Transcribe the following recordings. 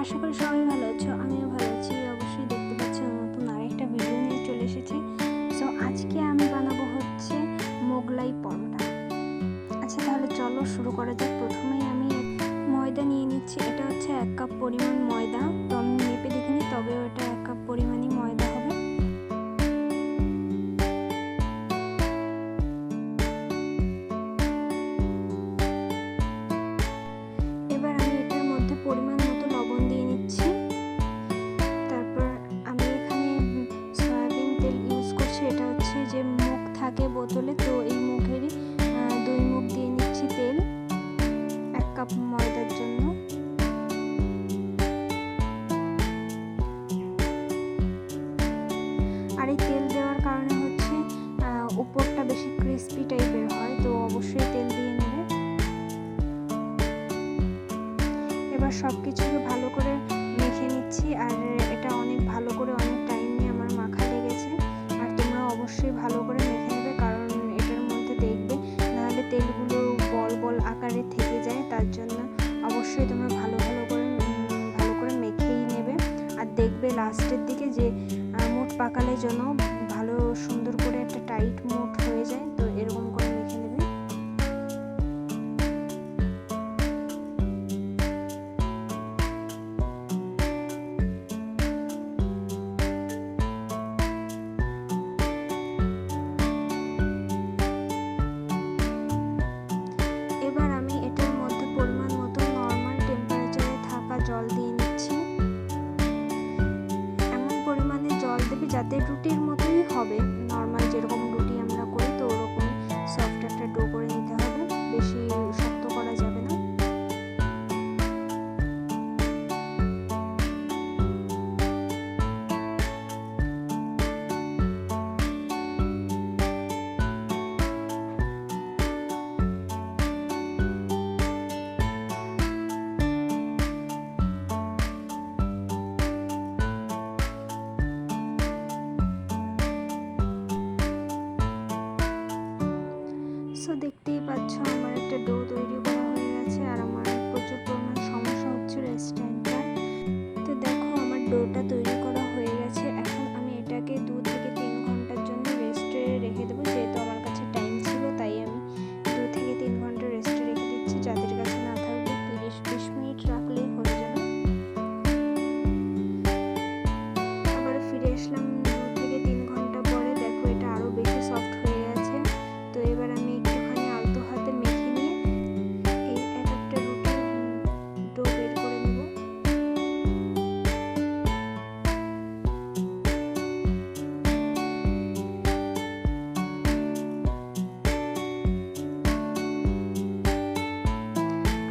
আশা করি সবাই ভালো আছো, আমিও ভালো আছি। অবশ্যই দেখতে পাচ্ছ নতুন আরেকটা ভিডিও নিয়ে চলে এসেছি। সো আজকে আমি বানাবো হচ্ছে মোগলাই পরোটা। আচ্ছা তাহলে চলো শুরু করা যাক। প্রথমেই আমি ময়দা নিয়ে নিচ্ছি। এটা হচ্ছে 1 কাপ পরিমাণ ময়দা। তো আমি মেপে দেখিনি, তবেও এটা 1 কাপ পরিমাণই ময়দা হবে। এবার আমি এটার মধ্যে পরিমাণ মতো লবণ দিয়ে নিচ্ছি। তারপর আমি এখানে সয়াবিন তেল ইউজ করছি। এটা হচ্ছে যে মুখ থাকে বোতলে, তো এই মুখেরই 2 মুখ দিয়ে নিচ্ছি তেল 1 কাপ ময়দার জন্য। আর এই তেল দেওয়ার কারণে হচ্ছে উপরটা বেশি ক্রিস্পি টাইপের হয়, তো অবশ্যই তেল দিয়ে নেবে। এবার সব কিছুকে ভালো করে মেখে নিচ্ছি। আর এটা অনেক ভালো করে অনেক টাইম নিয়ে আমার মাখা লেগেছে। আর তোমরা অবশ্যই ভালো করে মেখে নেবে, কারণ এটার মধ্যে দেখবে নাহলে তেলগুলো বল বল আকারে থেকে যায়। তার জন্য অবশ্যই তোমরা ভালো করে মেখেই নেবে। আর দেখবে লাস্টের দিকে যে মুঠ পাকালে যেন ভালো সুন্দর করে একটা টাইট মুঠ হয়ে যায়, তো এরকম করে মেখে নেবে। এবার আমি এটার মধ্যে পরিমাণ মতো নর্মাল টেম্পারেচারে থাকা জল দিয়ে নিচ্ছি। এমন পরিমাণে জল দেবে যাতে রুটির মতোই হবে, নর্মাল যেরকম রুটি আমরা করি তো ওরকম সফট একটা ডো করে নিতে হবে, বেশি শক্ত করা যাবে না। সো দেখতেই পাচ্ছ আমার একটা ডো তৈরি করা হয়ে গেছে। আর আমার প্রচুর পরিমাণ সমস্যা হচ্ছে রেস্টুরেন্টটার। তো দেখো আমার ডোটা তৈরি করা হয়ে গেছে। এখন আমি এটাকে 2 থেকে 3 ঘন্টার জন্য রেস্টে রেখে দেবো। যেহেতু আমার কাছে টাইম ছিল তাই আমি 2 থেকে 3 ঘন্টা রেস্টে রেখে দিচ্ছি। যাদের কাছে না থাকবে 30-20 মিনিট রাখলেই হয়ে যাবে। আবার ফিরে আসলাম 2 থেকে 3 ঘন্টা পরে। দেখো এটা আরও বেশি সফট হয়ে গেছে। তো এবার আমি একটুখানি আলতো হাতে মেখে নিয়ে এই এক একটা রুটির ডো বের করে নেব।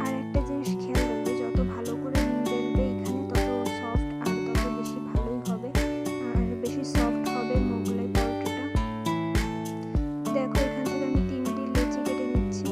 আর একটা জিনিস খেয়াল রাখবে, যত ভালো করে বেলবে এখানে তত সফট আর তত বেশি ভালোই হবে, আর বেশি সফট হবে মোগলাই পরোটাটা। দেখো এখান থেকে আমি 3টি লেচি কেটে নিচ্ছি।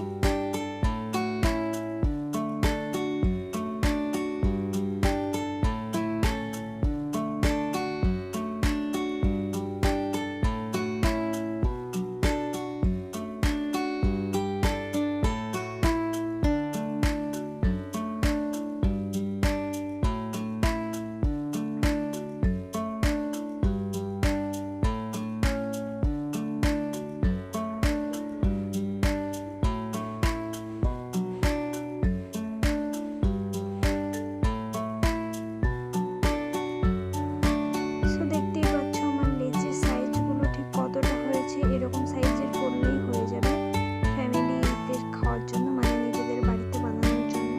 সো দেখতেই পাচ্ছ আমার লেচির সাইজগুলো ঠিক কতটা হয়েছে। এরকম সাইজের করলেই হয়ে যাবে ফ্যামিলিদের খাওয়ার জন্য, মানে নিজেদের বাড়িতে বানানোর জন্য।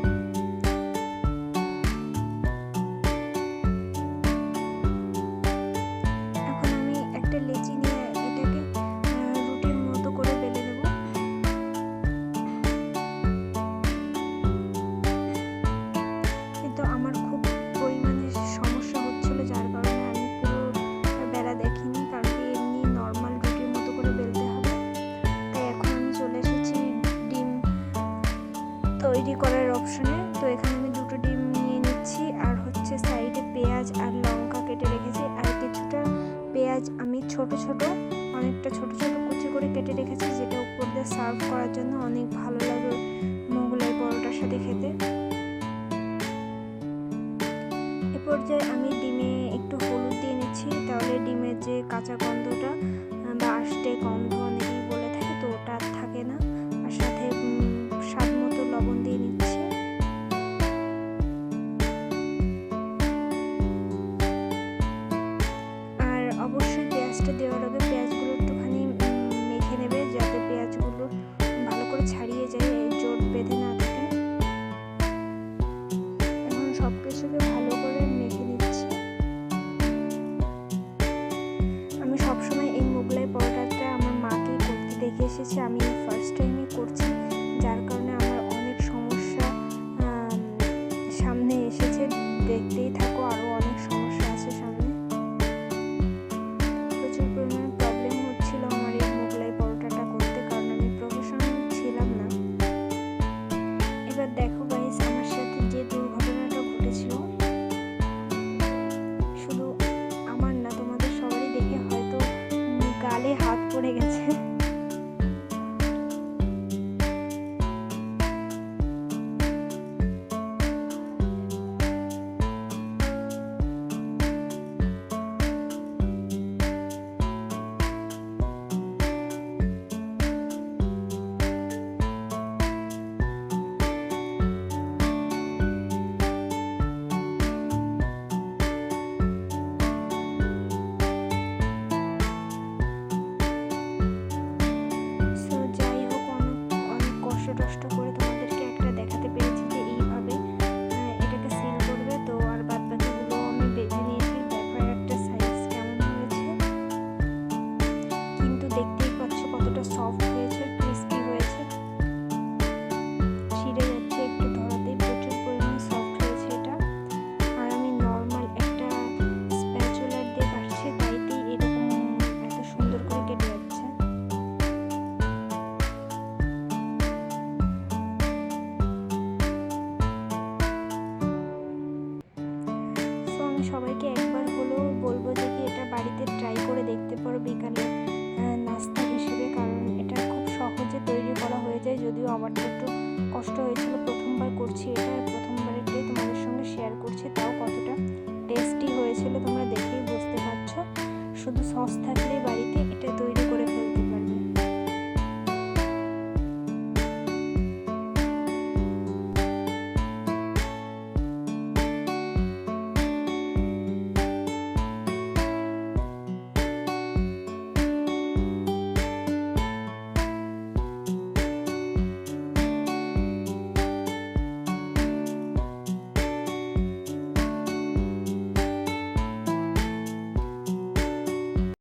এখন আমি একটা লেচি নিয়ে এটাকে রুটির মতো করে বেলে নেব। কিন্তু আমার খুব পরিমাণে সমস্যা হচ্ছিল, যার কারণে আমি পুরো বেলা দেখিনি, কারণ কি এমনি নর্মাল রুটির মতো করে বেলতে হবে। তাই এখন আমি চলে এসেছি ডিম তৈরি করার অপশনে। তো এখানে আমি 2টো ডিম নিয়ে নিচ্ছি। আর হচ্ছে সাইডে পেঁয়াজ আর লঙ্কা কেটে রেখেছি। আর কিছুটা পেঁয়াজ আমি অনেকটা ছোট ছোট কুচি করে কেটে রেখেছি, যেটা উপর দিয়ে সার্ভ করার জন্য অনেক ভালো লাগে মোগলাই পরোটার সাথে খেতে। পর্যায়ে আমি ডিমে একটু হলুদ দিয়ে নিচ্ছি, তাহলে ডিমের যে কাঁচা গন্ধটা বা আষ্টে গন্ধ অনেকেই বলে থাকে, তো ওটা আর থাকে না। আর সাথে স্বাদ মতো লবণ দিয়ে নিচ্ছি। আর অবশ্যই পেঁয়াজটা দেওয়ার আগে পেঁয়াজগুলো একটুখানি মেখে নেবে, যাতে পেঁয়াজগুলো ভালো করে ছাড়িয়ে যায়, জোট বেঁধে না থাকে। এখন সব কিছুকে ভালো করে মেখে নিচ্ছি। আমি সবসময় এই মোগলাই পরোটাটা আমার মাকেই করতে দেখে এসেছি, আমি ফার্স্ট টাইমই করছি, যার কারণে আমার অনেক সমস্যা সামনে এসেছে। দেখতেই থাকো, আরও অনেক সমস্যা আছে সামনে। প্রচুর পরিমাণে প্রবলেম হচ্ছিল আমার এই মোগলাই পরোটাটা করতে, কারণ আমি প্রফেশনাল ছিলাম না। এবার দেখো গাইস, আমার সাথে যে দুর্ঘটনাটা ঘটেছিল, শুধু আমার না, তোমাদের সবারই দেখে হয়তো গালে হাত পড়ে গেছে। কষ্ট করে তোমাদেরকে একটা দেখাতে পেরেছি যে এইভাবে এটাকে সিল করবে। তো আর বাদ বাকিগুলো আমি বেজে নিয়েছি, দেখো একটা সাইজ কেমন হয়েছে। কিন্তু দেখতেই পাচ্ছ কতটা সফট হয়েছে, ক্রিস্পি হয়েছে, ছিঁড়ে যাচ্ছে একটু ধরাতেই, প্রচুর পরিমাণে সফট হয়েছে এটা। আর আমি নর্মাল একটা স্প্যাচুলার দিয়ে কাটছি, তাইতেই এরকম এত সুন্দর করে কেটে যাচ্ছে। সবাইকে একবার হলেও বলবো যে কি এটা বাড়িতে ট্রাই করে দেখতে পারো বিকালে নাস্তা হিসেবে, কারণ এটা খুব সহজে তৈরি করা হয়ে যায়। যদিও আমারটা একটু কষ্ট হয়েছিল, প্রথমবার করছি এটা, প্রথমবার